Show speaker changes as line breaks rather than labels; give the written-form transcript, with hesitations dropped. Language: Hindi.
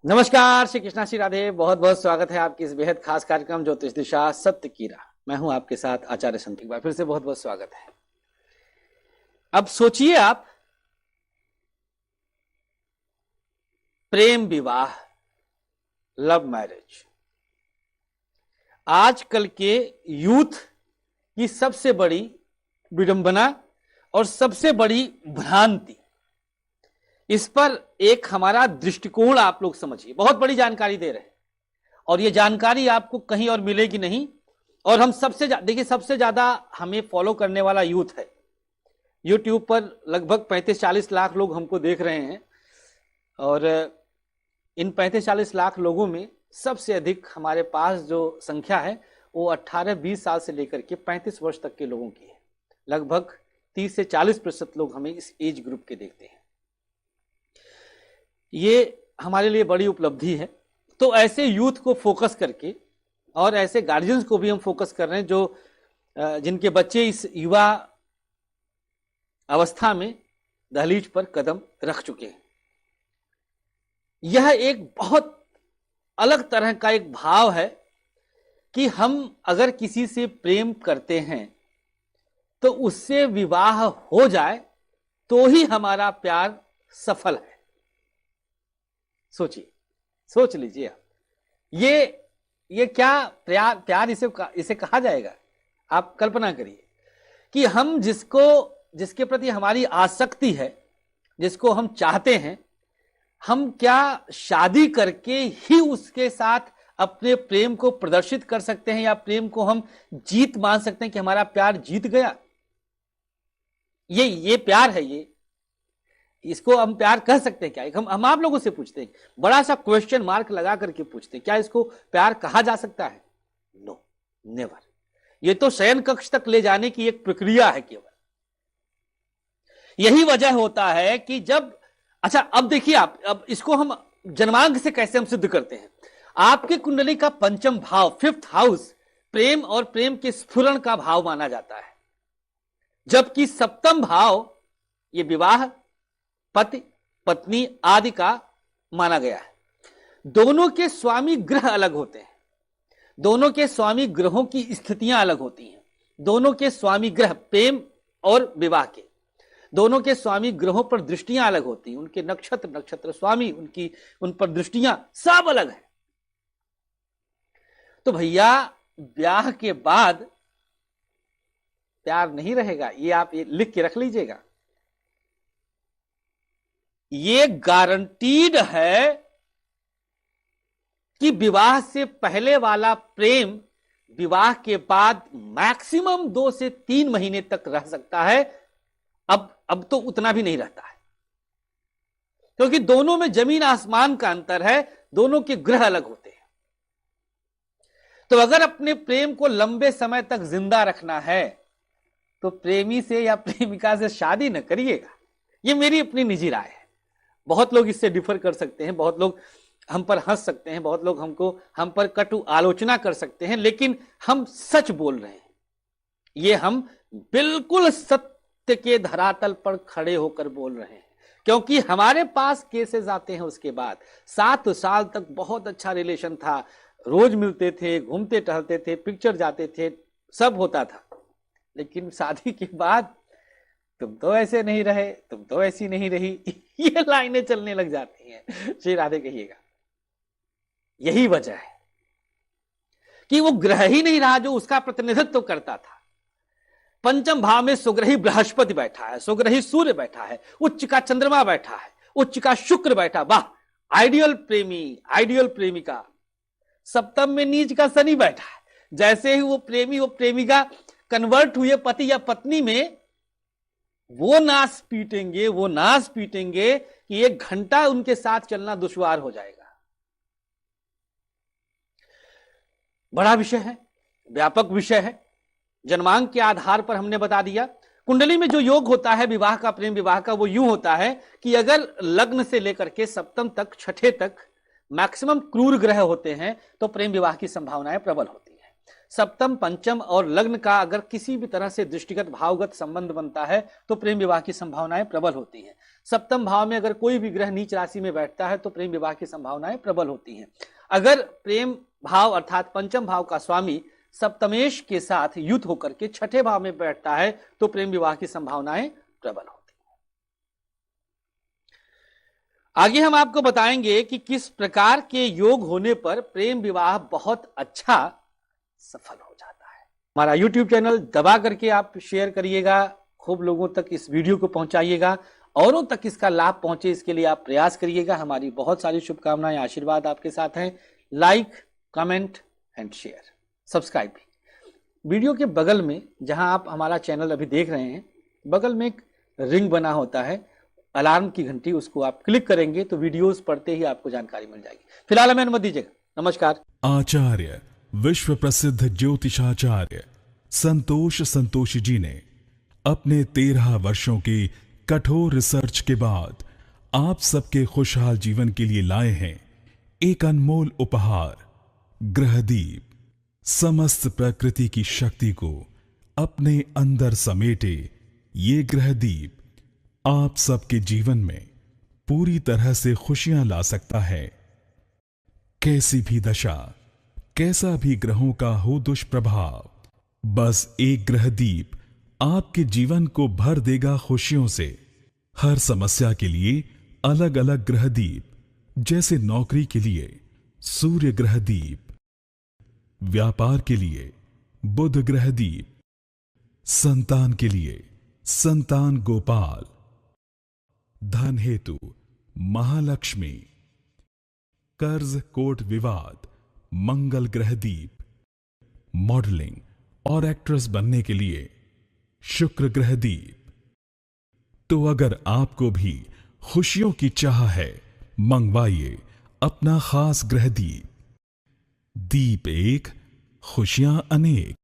नमस्कार, श्री कृष्णा, श्री राधे। बहुत बहुत स्वागत है आपकी इस बेहद खास कार्यक्रम ज्योतिष दिशा सत्य की राह। मैं हूं आपके साथ आचार्य संत। एक बार फिर से बहुत बहुत स्वागत है। अब सोचिए आप, प्रेम विवाह, लव मैरिज आजकल के यूथ की सबसे बड़ी विडंबना और सबसे बड़ी भ्रांति। इस पर एक हमारा दृष्टिकोण आप लोग समझिए। बहुत बड़ी जानकारी दे रहे हैं और ये जानकारी आपको कहीं और मिलेगी नहीं। और हम देखिए, सबसे ज्यादा हमें फॉलो करने वाला यूथ है। यूट्यूब पर लगभग 35-40 लाख लोग हमको देख रहे हैं और इन 35-40 लाख लोगों में सबसे अधिक हमारे पास जो संख्या है वो 18-20 साल से लेकर के 35 वर्ष तक के लोगों की है। लगभग 30 से 40% लोग हमें इस एज ग्रुप के देखते हैं। ये हमारे लिए बड़ी उपलब्धि है। तो ऐसे यूथ को फोकस करके और ऐसे गार्जियंस को भी हम फोकस कर रहे हैं जो जिनके बच्चे इस युवा अवस्था में दहलीज पर कदम रख चुके हैं। यह एक बहुत अलग तरह का एक भाव है कि हम अगर किसी से प्रेम करते हैं तो उससे विवाह हो जाए तो ही हमारा प्यार सफल है। सोचिए, सोच लीजिए आप, ये क्या प्यार इसे कहा जाएगा? आप कल्पना करिए कि हम जिसके प्रति हमारी आसक्ति है, जिसको हम चाहते हैं, हम क्या शादी करके ही उसके साथ अपने प्रेम को प्रदर्शित कर सकते हैं या प्रेम को हम जीत मान सकते हैं कि हमारा प्यार जीत गया? ये प्यार है? इसको हम प्यार कह सकते हैं क्या? हम आप लोगों से पूछते हैं, बड़ा सा क्वेश्चन मार्क लगा करके पूछते हैं, क्या इसको प्यार कहा जा सकता है? No, never. ये तो शयन कक्ष तक ले जाने की एक प्रक्रिया है केवल। यही वजह होता है कि जब अब देखिए आप, अब इसको हम जन्मांक से कैसे हम सिद्ध करते हैं। आपके कुंडली का पंचम भाव, 5th हाउस, प्रेम और प्रेम के स्फुरण का भाव माना जाता है, जबकि 7th भाव ये विवाह, पति पत्नी आदि का माना गया है। दोनों के स्वामी ग्रह अलग होते हैं, दोनों के स्वामी ग्रहों की स्थितियां अलग होती हैं। दोनों के स्वामी ग्रह, प्रेम और विवाह के दोनों के स्वामी ग्रहों पर दृष्टियां अलग होती हैं। उनके नक्षत्र स्वामी, उन पर दृष्टियां सब अलग है। तो भैया, ब्याह के बाद प्यार नहीं रहेगा, ये आप लिख के रख लीजिएगा। ये गारंटीड है कि विवाह से पहले वाला प्रेम विवाह के बाद मैक्सिमम 2 से 3 महीने तक रह सकता है। अब तो उतना भी नहीं रहता है, क्योंकि दोनों में जमीन आसमान का अंतर है, दोनों के ग्रह अलग होते हैं। तो अगर अपने प्रेम को लंबे समय तक जिंदा रखना है तो प्रेमी से या प्रेमिका से शादी न करिएगा। ये मेरी अपनी निजी राय है। बहुत लोग इससे डिफर कर सकते हैं, बहुत लोग हम पर हंस सकते हैं, बहुत लोग हम पर कटु आलोचना कर सकते हैं, लेकिन हम सच बोल रहे हैं। ये हम बिल्कुल सत्य के धरातल पर खड़े होकर बोल रहे हैं, क्योंकि हमारे पास केसेस आते हैं। उसके बाद 7 साल तक बहुत अच्छा रिलेशन था, रोज मिलते थे, घूमते टहलते थे, पिक्चर जाते थे, सब होता था, लेकिन शादी के बाद तुम तो ऐसे नहीं रहे, तुम तो ऐसी नहीं रही, ये लाइनें चलने लग जाती हैं। श्री राधे कहिएगा। यही वजह है कि वो ग्रह ही नहीं रहा जो उसका प्रतिनिधित्व करता था। पंचम भाव में सुग्रही बृहस्पति बैठा है, सुग्रही सूर्य बैठा है, उच्च का चंद्रमा बैठा है, उच्च का शुक्र बैठा। वाह, आइडियल प्रेमी, आइडियल प्रेमिका। सप्तम में नीच का शनि बैठा है। जैसे ही वो प्रेमी वो प्रेमिका कन्वर्ट हुए पति या पत्नी में, वो नाश पीटेंगे कि 1 घंटा उनके साथ चलना दुश्वार हो जाएगा। बड़ा विषय है, व्यापक विषय है। जन्मांक के आधार पर हमने बता दिया। कुंडली में जो योग होता है विवाह का, प्रेम विवाह का, वो यूं होता है कि अगर लग्न से लेकर के सप्तम तक, छठे तक मैक्सिमम क्रूर ग्रह होते हैं तो प्रेम विवाह की संभावनाएं प्रबल होती है। सप्तम, पंचम और लग्न का अगर किसी भी तरह से दृष्टिगत भावगत संबंध बनता है तो प्रेम विवाह की संभावनाएं प्रबल होती हैं। सप्तम भाव में अगर कोई भी ग्रह नीच राशि में बैठता है तो प्रेम विवाह की संभावनाएं प्रबल होती हैं। अगर प्रेम भाव अर्थात पंचम भाव का स्वामी सप्तमेश के साथ युत होकर के छठे भाव में बैठता है तो प्रेम विवाह की संभावनाएं प्रबल होती हैं। आगे हम आपको बताएंगे कि किस प्रकार के योग होने पर प्रेम विवाह बहुत अच्छा सफल हो जाता है। हमारा YouTube चैनल दबा करके आप शेयर करिएगा, खूब लोगों तक इस वीडियो को पहुंचाइएगा, औरों तक इसका लाभ पहुंचे इसके लिए आप प्रयास करिएगा। हमारी बहुत सारी शुभकामनाएं, आशीर्वाद आपके साथ हैं। Like, comment and share, subscribe भी। वीडियो के बगल में जहां आप हमारा चैनल अभी देख रहे हैं, बगल में एक रिंग बना होता है, अलार्म की घंटी, उसको आप क्लिक करेंगे तो वीडियोस पढ़ते ही आपको जानकारी मिल जाएगी। फिलहाल हमें अनुमति दीजिएगा। नमस्कार।
आचार्य विश्व प्रसिद्ध ज्योतिषाचार्य संतोष संतोषी जी ने अपने 13 वर्षों की कठोर रिसर्च के बाद आप सबके खुशहाल जीवन के लिए लाए हैं एक अनमोल उपहार, ग्रहदीप। समस्त प्रकृति की शक्ति को अपने अंदर समेटे ये ग्रहदीप आप सबके जीवन में पूरी तरह से खुशियां ला सकता है। कैसी भी दशा, कैसा भी ग्रहों का हो दुष्प्रभाव, बस एक ग्रहदीप आपके जीवन को भर देगा खुशियों से। हर समस्या के लिए अलग अलग ग्रहदीप, जैसे नौकरी के लिए सूर्य ग्रहदीप, व्यापार के लिए बुध ग्रहदीप, संतान के लिए संतान गोपाल, धन हेतु महालक्ष्मी, कर्ज कोर्ट विवाद मंगल ग्रहदीप, मॉडलिंग और एक्ट्रेस बनने के लिए शुक्र ग्रहदीप। तो अगर आपको भी खुशियों की चाह है, मंगवाइए अपना खास ग्रहदीप। दीप एक, खुशियां अनेक।